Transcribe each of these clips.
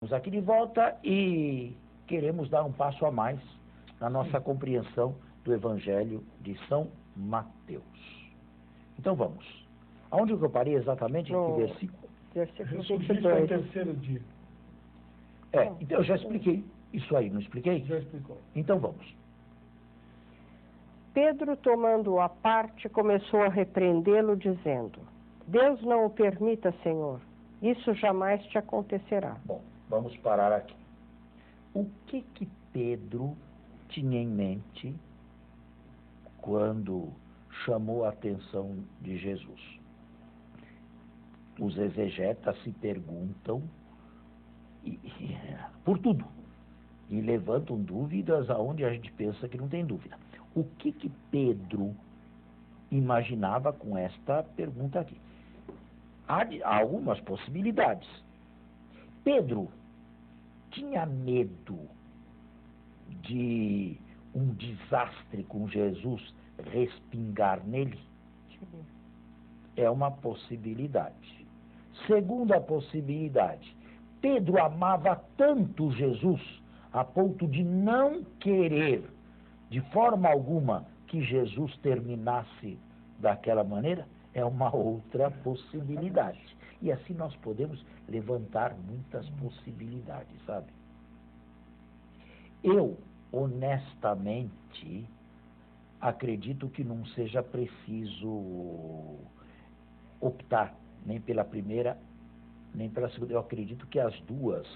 Estamos aqui de volta e queremos dar um passo a mais na nossa compreensão do Evangelho de São Mateus. Então vamos. Aonde eu parei exatamente? No Que versículo? Versículo Ressurgiste ao 22. terceiro dia. Então eu já expliquei isso aí, não expliquei? Já explicou. Então vamos. Pedro, tomando-o à parte, começou a repreendê-lo, dizendo: Deus não o permita, Senhor. Isso jamais te acontecerá. Bom, vamos parar aqui. O que Pedro tinha em mente quando chamou a atenção de Jesus? Os exegetas se perguntam por tudo e levantam dúvidas aonde a gente pensa que não tem dúvida. O que Pedro imaginava com esta pergunta aqui? Há algumas possibilidades. Pedro tinha medo de um desastre com Jesus respingar nele? É uma possibilidade. Segunda possibilidade, Pedro amava tanto Jesus a ponto de não querer de forma alguma que Jesus terminasse daquela maneira? É uma outra possibilidade. E assim nós podemos levantar muitas possibilidades, sabe? Eu, honestamente, acredito que não seja preciso optar nem pela primeira, nem pela segunda. Eu acredito que as duas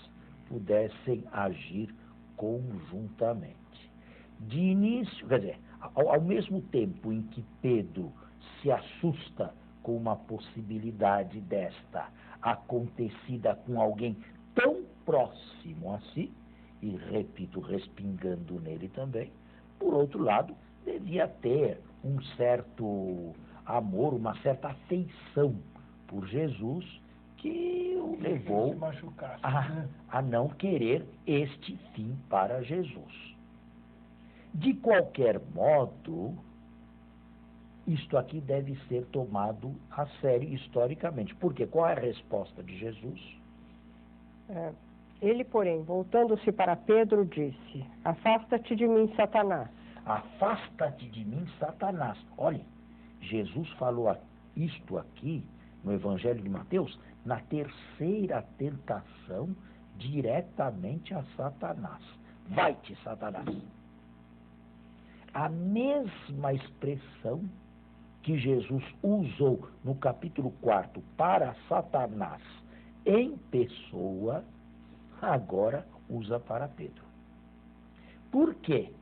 pudessem agir conjuntamente. De início, quer dizer, ao mesmo tempo em que Pedro se assusta com uma possibilidade desta acontecida com alguém tão próximo a si, e repito, respingando nele também, por outro lado, devia ter um certo amor, uma certa afeição por Jesus, que o levou a não querer este fim para Jesus. De qualquer modo, isto aqui deve ser tomado a sério historicamente. Porque qual é a resposta de Jesus? Ele, porém, voltando-se para Pedro, disse: Afasta-te de mim, Satanás. Afasta-te de mim, Satanás. Olhe, Jesus falou isto aqui no Evangelho de Mateus, na terceira tentação, diretamente a Satanás. Vai-te, Satanás. A mesma expressão que Jesus usou no capítulo 4 para Satanás em pessoa, agora usa para Pedro. Por quê?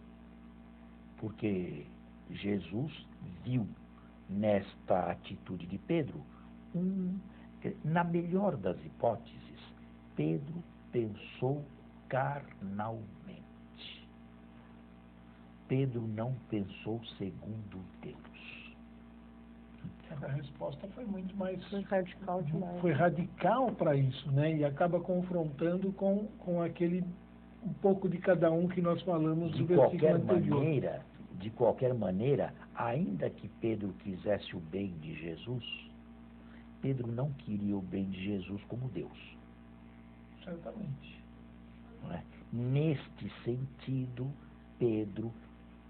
Porque Jesus viu nesta atitude de Pedro, na melhor das hipóteses, Pedro pensou carnalmente. Pedro não pensou segundo Deus. A resposta foi muito mais... Foi radical demais. Foi radical para isso, né? E acaba confrontando com aquele um pouco de cada um que nós falamos no versículo anterior. De qualquer maneira, ainda que Pedro quisesse o bem de Jesus, Pedro não queria o bem de Jesus como Deus. Certamente. Não é? Neste sentido, Pedro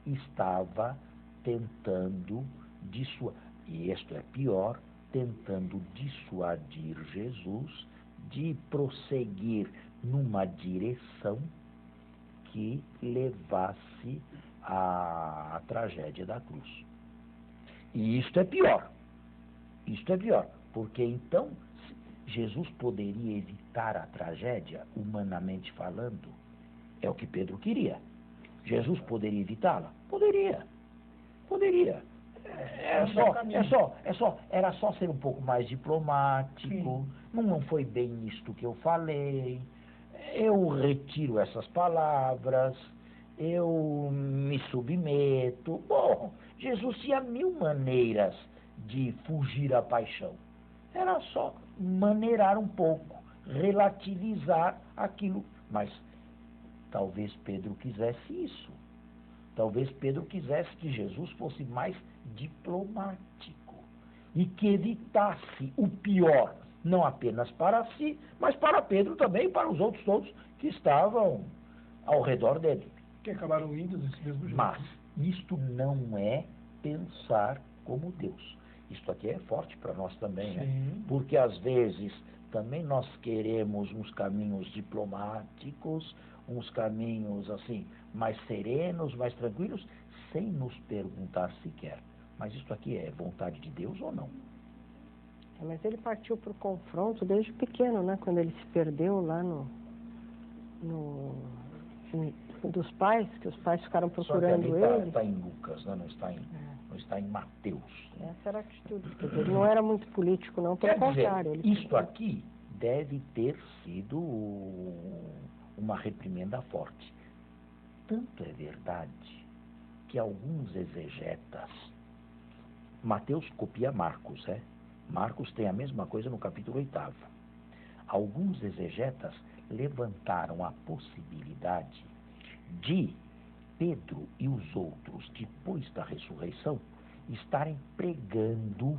estava tentando e isto é pior, tentando dissuadir Jesus de prosseguir numa direção que levasse à tragédia da cruz. E isto é pior. Isto é pior, porque então Jesus poderia evitar a tragédia, humanamente falando. É o que Pedro queria. Jesus poderia evitá-la? Poderia. Era só ser um pouco mais diplomático. Não foi bem isto que eu falei. Eu retiro essas palavras. Eu me submeto. Bom, Jesus tinha 1000 maneiras de fugir à paixão. Era só maneirar um pouco, relativizar aquilo. Mas talvez Pedro quisesse isso. Talvez Pedro quisesse que Jesus fosse mais diplomático e que evitasse o pior, não apenas para si, mas para Pedro também e para os outros todos que estavam ao redor dele. Que acabaram indo desse mesmo jeito. Mas isto não é pensar como Deus. Isto aqui é forte para nós também, né? Porque às vezes também nós queremos uns caminhos diplomáticos, uns caminhos assim, mais serenos, mais tranquilos, sem nos perguntar sequer. Mas isto aqui é vontade de Deus ou não? Mas ele partiu para o confronto desde pequeno, né? Quando ele se perdeu lá dos pais, que os pais ficaram procurando ele. Está em Lucas, né? Não está em Mateus. Essa era a atitude. Quer dizer, ele não era muito político, não, pelo contrário. Isto aqui deve ter sido uma reprimenda forte. Tanto é verdade que alguns exegetas, Mateus copia Marcos, Marcos tem a mesma coisa no capítulo 8º. Alguns exegetas levantaram a possibilidade de Pedro e os outros, depois da ressurreição, estarem pregando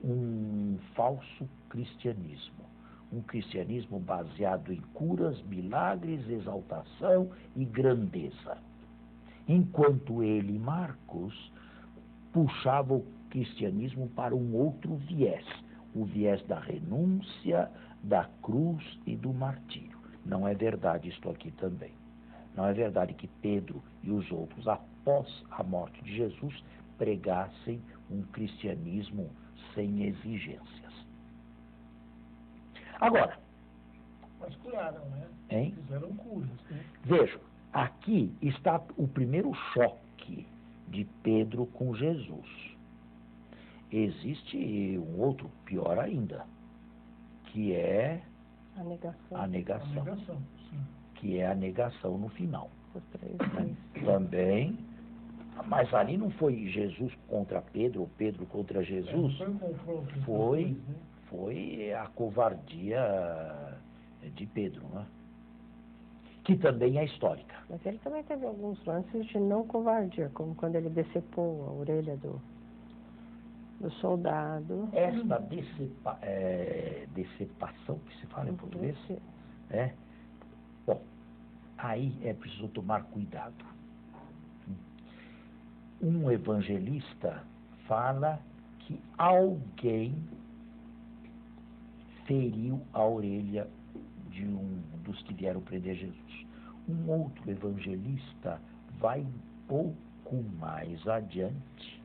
um falso cristianismo. Um cristianismo baseado em curas, milagres, exaltação e grandeza. Enquanto ele, Marcos, puxava o cristianismo para um outro viés, o viés da renúncia, da cruz e do martírio. Não é verdade isto aqui também. Não é verdade que Pedro e os outros, após a morte de Jesus, pregassem um cristianismo sem exigências. Agora, mas curaram, né? Hein? Fizeram curas, né? Vejam, aqui está o primeiro choque de Pedro com Jesus. Existe um outro pior ainda, que é a negação. Que é a negação no final. Também, mas ali não foi Jesus contra Pedro, ou Pedro contra Jesus. Foi um confronto. Foi a covardia de Pedro, né? Que também é histórica. Mas ele também teve alguns lances de não covardia, como quando ele decepou a orelha do soldado. Esta decepação, que se fala em português, bom, aí é preciso tomar cuidado. Um evangelista fala que alguém feriu a orelha de um dos que vieram prender Jesus. Um outro evangelista vai um pouco mais adiante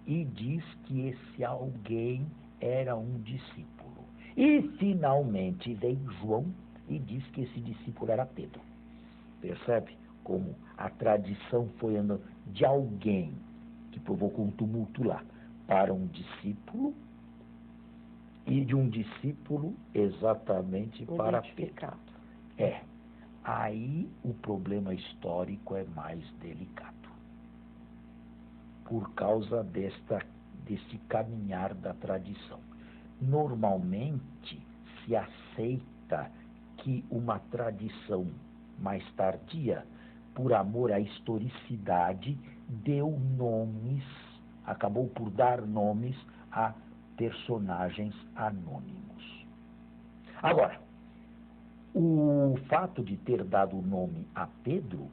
e diz que esse alguém era um discípulo. E finalmente vem João e diz que esse discípulo era Pedro. Percebe como a tradição foi andando de alguém que provocou um tumulto lá para um discípulo e de um discípulo exatamente para Pedro. Aí o problema histórico é mais delicado. Por causa desse caminhar da tradição. Normalmente se aceita que uma tradição mais tardia, por amor à historicidade, acabou por dar nomes a personagens anônimos. Agora, o fato de ter dado o nome a Pedro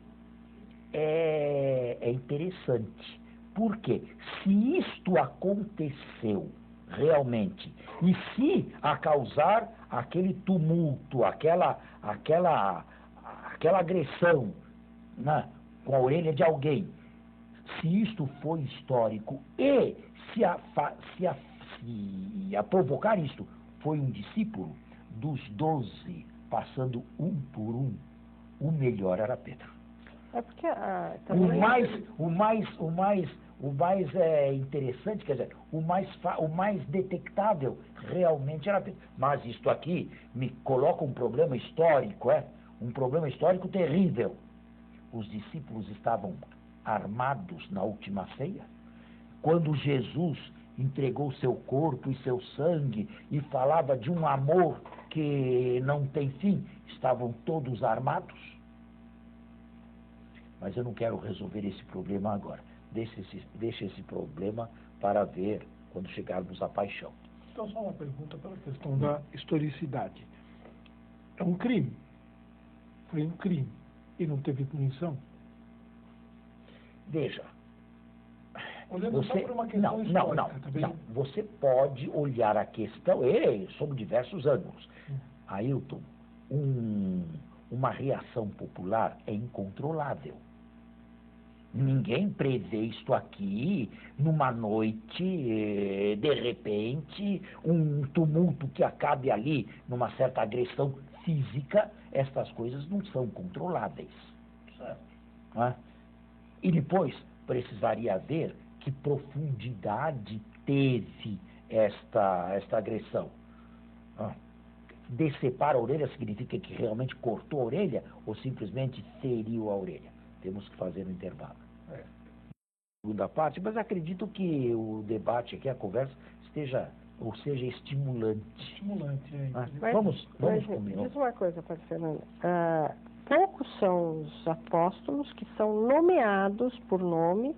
é interessante. Porque se isto aconteceu realmente, e se a causar aquele tumulto, aquela agressão, né, com a orelha de alguém, se isto foi histórico e se a provocar isto foi um discípulo, dos 12, passando um por um, o melhor era Pedro. É porque o mais interessante, quer dizer, o mais detectável realmente era Pedro. Mas isto aqui me coloca um problema histórico, um problema histórico terrível. Os discípulos estavam armados na última ceia, quando Jesus entregou seu corpo e seu sangue e falava de um amor que não tem fim, estavam todos armados. Mas eu não quero resolver esse problema agora. Deixa esse problema para ver quando chegarmos à paixão. Então, só uma pergunta pela questão da historicidade. É um crime. Foi um crime. E não teve punição? Veja. Olhando só por uma questão histórica, tá bem? Não. Você pode olhar a questão sob diversos ângulos. Ailton, uma reação popular é incontrolável. Ninguém prevê isto aqui numa noite, de repente, um tumulto que acabe ali numa certa agressão física. Estas coisas não são controláveis. Certo? Não é? E depois precisaria ver que profundidade teve esta agressão. Decepar a orelha significa que realmente cortou a orelha ou simplesmente feriu a orelha? Temos que fazer um intervalo. Segunda parte, mas acredito que o debate aqui, a conversa, seja estimulante. Estimulante, Vamos comigo. Diz uma coisa, Padre Fernando. Poucos são os apóstolos que são nomeados por nome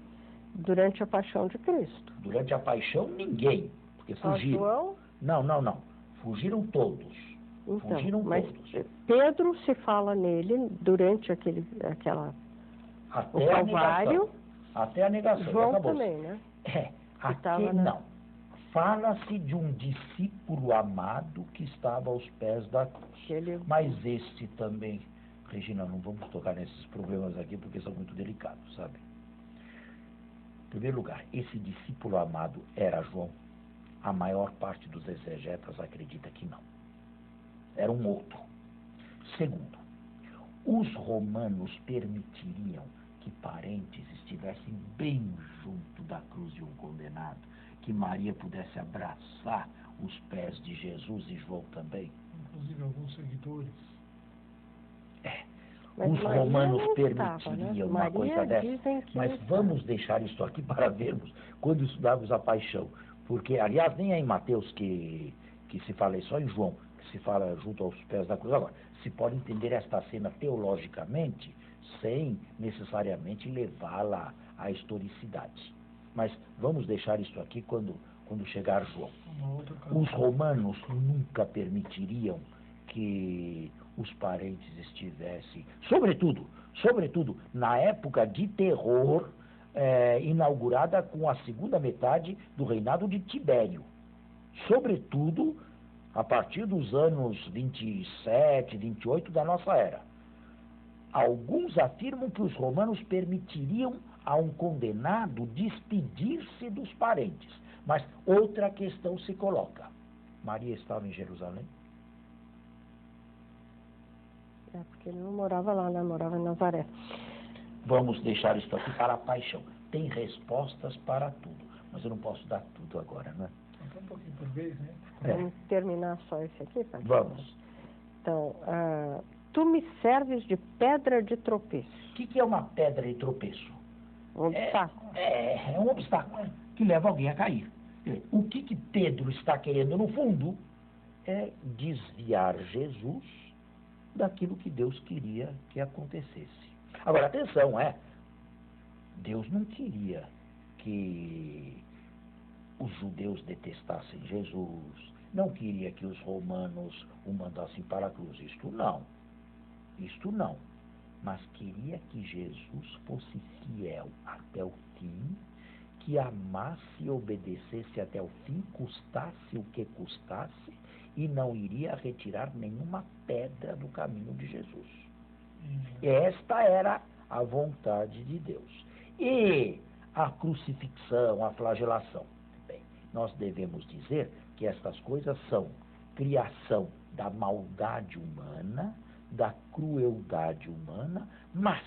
durante a paixão de Cristo. Durante a paixão, ninguém, porque fugiram. João? Não. Fugiram todos. Então, mas Pedro se fala nele durante aquela o Calvário. Até a negação. João acabou. também, né? Aqui não. Fala-se de um discípulo amado que estava aos pés da cruz. Mas este também, Regina, não vamos tocar nesses problemas aqui porque são muito delicados, sabe? Em primeiro lugar, esse discípulo amado era João. A maior parte dos exegetas acredita que não. Era um outro. Segundo, os romanos permitiriam que parentes estivessem bem junto da cruz de um condenado, que Maria pudesse abraçar os pés de Jesus e João também. Inclusive alguns seguidores. Mas os Maria romanos permitiriam permitiriam né? uma coisa dessa. Mas vamos deixar isso aqui para vermos quando estudarmos a paixão. Porque, aliás, nem é em Mateus que se fala, é só em João, que se fala junto aos pés da cruz. Agora, se pode entender esta cena teologicamente sem necessariamente levá-la à historicidade. Mas vamos deixar isso aqui quando chegar João. Os romanos nunca permitiriam que os parentes estivessem, sobretudo na época de terror, inaugurada com a segunda metade do reinado de Tibério. Sobretudo a partir dos anos 27, 28 da nossa era. Alguns afirmam que os romanos permitiriam a um condenado despedir-se dos parentes. Mas outra questão se coloca. Maria estava em Jerusalém? Porque ele não morava lá, né? Morava em Nazaré. Vamos deixar isso aqui para a paixão. Tem respostas para tudo, mas eu não posso dar tudo agora, né? Um pouquinho por vez, né? Vamos terminar só esse aqui, Padre? Vamos. Então, tu me serves de pedra de tropeço. O que é uma pedra de tropeço? Um obstáculo. É um obstáculo que leva alguém a cair. O que Pedro está querendo, no fundo, é desviar Jesus daquilo que Deus queria que acontecesse. Agora, atenção, Deus não queria que os judeus detestassem Jesus, não queria que os romanos o mandassem para a cruz. Isto não. Mas queria que Jesus fosse fiel até o fim, que amasse e obedecesse até o fim, custasse o que custasse, e não iria retirar nenhuma pedra do caminho de Jesus. Esta era a vontade de Deus. E a crucifixão, a flagelação. Bem, nós devemos dizer que estas coisas são criação da maldade humana, da crueldade humana, mas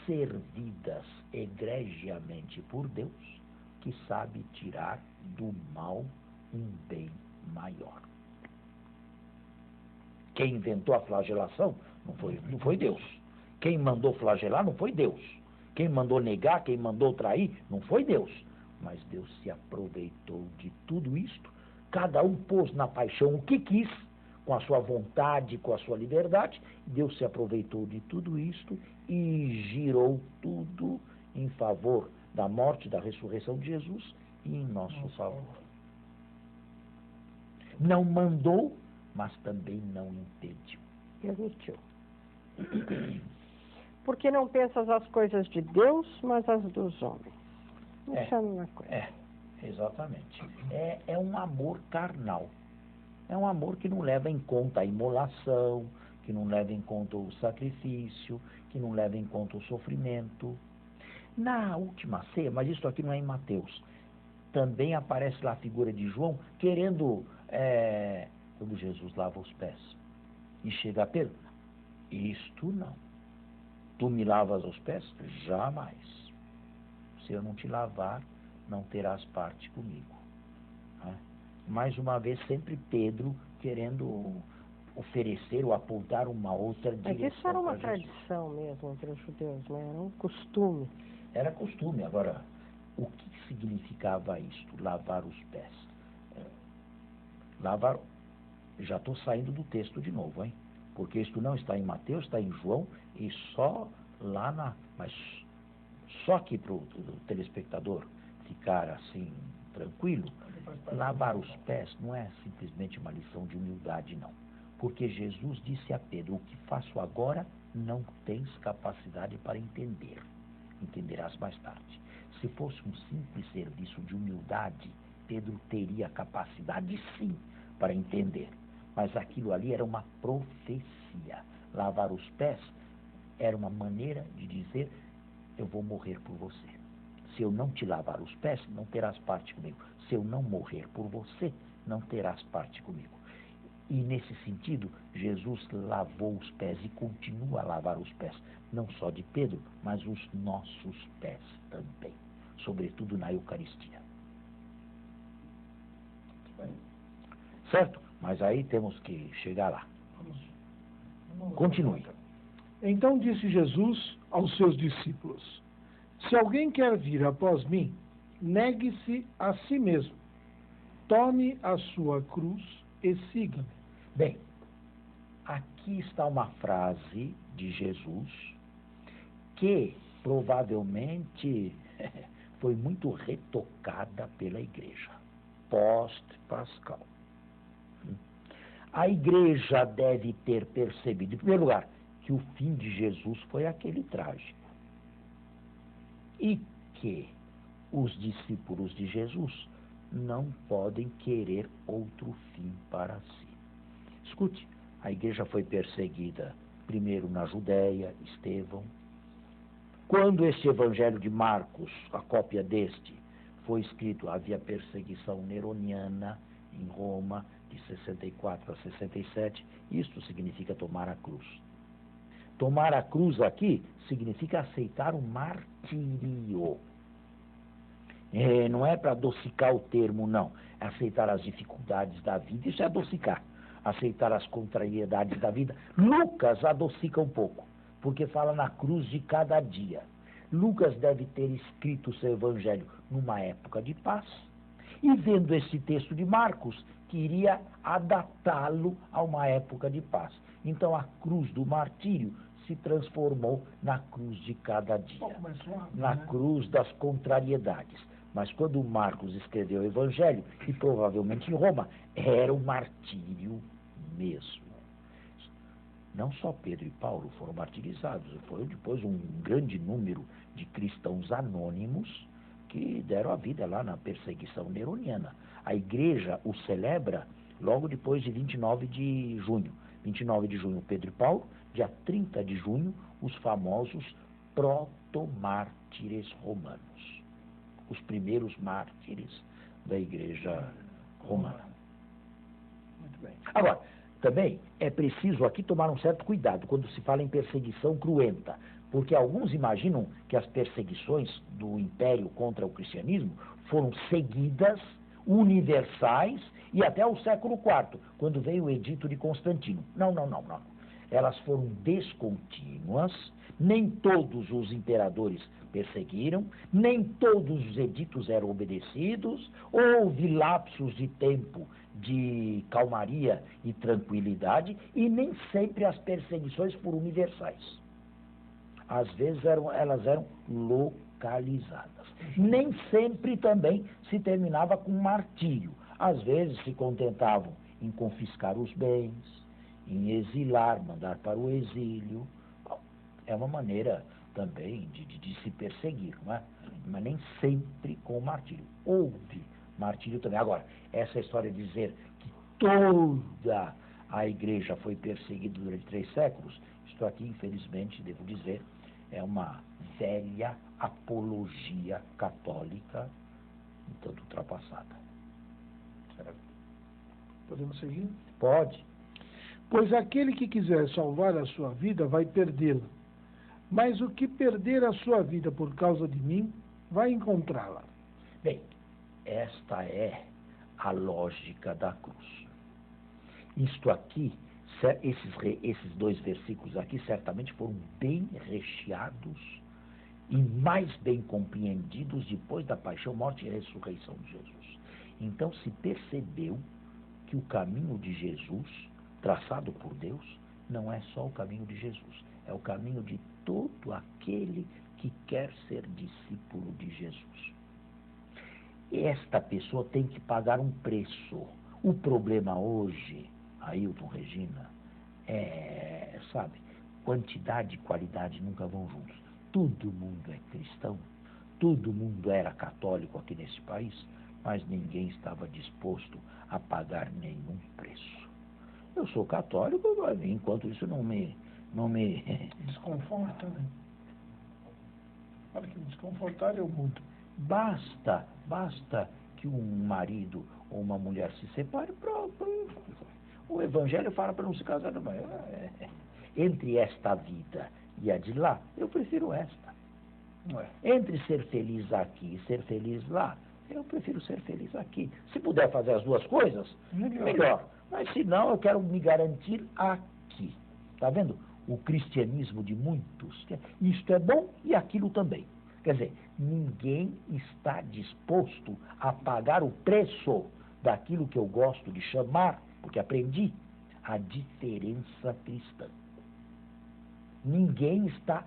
servidas egregiamente por Deus, que sabe tirar do mal um bem maior. Quem inventou a flagelação não foi Deus. Quem mandou flagelar não foi Deus. Quem mandou negar, quem mandou trair, não foi Deus. Mas Deus se aproveitou de tudo isto. Cada um pôs na paixão o que quis, com a sua vontade, com a sua liberdade. Deus se aproveitou de tudo isto e girou tudo em favor da morte, da ressurreição de Jesus e em nosso favor. Não mandou, mas também não impediu. Permitiu. Porque não pensas as coisas de Deus, mas as dos homens. Isso é uma coisa. Exatamente. É um amor carnal. É um amor que não leva em conta a imolação, que não leva em conta o sacrifício, que não leva em conta o sofrimento. Na última ceia, mas isso aqui não é em Mateus, também aparece lá a figura de João querendo, quando Jesus lava os pés. E chega a Pedro, isto não. Tu me lavas os pés? Jamais. Se eu não te lavar, não terás parte comigo. Mais uma vez, sempre Pedro querendo oferecer ou apontar uma outra direção. Mas isso era uma tradição mesmo entre os judeus, né? Era um costume. Era costume. Agora, o que significava isto? Lavar os pés. Lavar... Já estou saindo do texto de novo, hein? Porque isto não está em Mateus, está em João, e só lá na... Mas só aqui para o telespectador ficar assim, tranquilo, lavar os pés não é simplesmente uma lição de humildade, não. Porque Jesus disse a Pedro, o que faço agora não tens capacidade para entender. Entenderás mais tarde. Se fosse um simples serviço de humildade, Pedro teria capacidade sim para entender. Mas aquilo ali era uma profecia. Lavar os pés era uma maneira de dizer, eu vou morrer por você. Se eu não te lavar os pés, não terás parte comigo. Se eu não morrer por você, não terás parte comigo. E nesse sentido, Jesus lavou os pés e continua a lavar os pés, não só de Pedro, mas os nossos pés também, sobretudo na Eucaristia. Certo? Mas aí temos que chegar lá. Continue. Então disse Jesus aos seus discípulos, se alguém quer vir após mim, negue-se a si mesmo, tome a sua cruz e siga-me. Bem, aqui está uma frase de Jesus que provavelmente foi muito retocada pela igreja, pós-pascal. A igreja deve ter percebido, em primeiro lugar, que o fim de Jesus foi aquele trágico. E que os discípulos de Jesus não podem querer outro fim para si. Escute, a igreja foi perseguida primeiro na Judéia, Estevão. Quando este evangelho de Marcos, a cópia deste, foi escrito, havia perseguição neroniana em Roma, de 64 a 67. Isto significa tomar a cruz. Tomar a cruz aqui significa aceitar o martírio. Não é para adocicar o termo, não. É aceitar as dificuldades da vida, isso é adocicar. Aceitar as contrariedades da vida. Lucas adocica um pouco, porque fala na cruz de cada dia. Lucas deve ter escrito o seu evangelho numa época de paz, e vendo esse texto de Marcos, queria adaptá-lo a uma época de paz. Então a cruz do martírio se transformou na cruz de cada dia, na cruz das contrariedades. Mas quando Marcos escreveu o Evangelho, e provavelmente em Roma, era o martírio mesmo. Não só Pedro e Paulo foram martirizados, foi depois um grande número de cristãos anônimos que deram a vida lá na perseguição neroniana. A igreja o celebra logo depois de 29 de junho. 29 de junho, Pedro e Paulo. Dia 30 de junho, os famosos protomártires romanos. Os primeiros mártires da igreja romana. Muito bem. Agora, também é preciso aqui tomar um certo cuidado quando se fala em perseguição cruenta, porque alguns imaginam que as perseguições do Império contra o cristianismo foram seguidas, universais, e até o século IV, quando veio o Edito de Constantino. Não. Elas foram descontínuas, nem todos os imperadores perseguiram, nem todos os editos eram obedecidos, houve lapsos de tempo de calmaria e tranquilidade, e nem sempre as perseguições foram universais. Às vezes elas eram localizadas. Nem sempre também se terminava com martírio. Às vezes se contentavam em confiscar os bens, em exilar, mandar para o exílio. Bom, é uma maneira também de se perseguir, não é? Mas nem sempre com o martírio. Houve martírio também. Agora, essa história de dizer que toda a igreja foi perseguida durante 3 séculos, isto aqui, infelizmente, devo dizer, é uma velha apologia católica, um tanto ultrapassada. Certo. Podemos seguir? Pode. Pois aquele que quiser salvar a sua vida vai perdê-la. Mas o que perder a sua vida por causa de mim, vai encontrá-la. Bem, esta é a lógica da cruz. Isto aqui, esses 2 versículos aqui, certamente foram bem recheados e mais bem compreendidos depois da paixão, morte e ressurreição de Jesus. Então se percebeu que o caminho de Jesus, traçado por Deus, não é só o caminho de Jesus, é o caminho de todo aquele que quer ser discípulo de Jesus. Esta pessoa tem que pagar um preço. O problema hoje, Ailton, Regina, quantidade e qualidade nunca vão juntos. Todo mundo é cristão, todo mundo era católico aqui nesse país, mas ninguém estava disposto a pagar nenhum preço. Eu sou católico, enquanto isso não me... Desconforta, né? Para que me desconfortar, eu mudo. Basta que um marido ou uma mulher se separe, pronto. O Evangelho fala para não se casar. Entre esta vida e a de lá, eu prefiro esta. Entre ser feliz aqui e ser feliz lá, eu prefiro ser feliz aqui. Se puder fazer as 2 coisas, melhor. Mas se não, eu quero me garantir aqui. Está vendo? O cristianismo de muitos, isto é bom e aquilo também. Quer dizer, ninguém está disposto a pagar o preço daquilo que eu gosto de chamar, porque aprendi, a diferença cristã. Ninguém está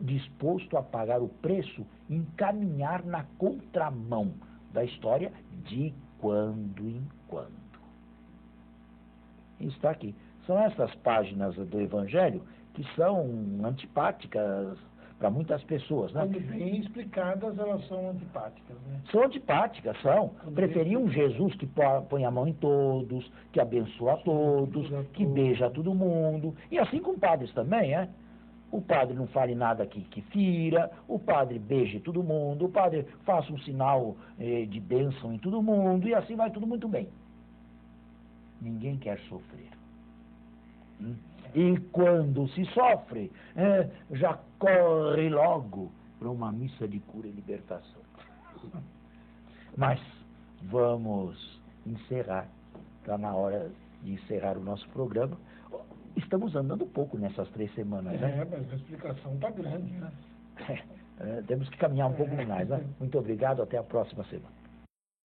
disposto a pagar o preço em caminhar na contramão da história de quando em quando. Isso está aqui. São essas páginas do Evangelho que são antipáticas para muitas pessoas, né? Quando bem explicadas, elas são antipáticas, né? São antipáticas, são. Preferiam um Jesus que põe a mão em todos, que abençoa a todos, que beija todo mundo. E assim com padres também, é? O padre não fale nada que fira, o padre beije todo mundo, o padre faça um sinal de bênção em todo mundo, e assim vai tudo muito bem. Ninguém quer sofrer. E quando se sofre, já corre logo para uma missa de cura e libertação. Mas vamos encerrar. Está na hora de encerrar o nosso programa. Estamos andando pouco nessas 3 semanas, né? Mas a explicação está grande, né? Temos que caminhar um pouco mais, né? Muito obrigado, até a próxima semana.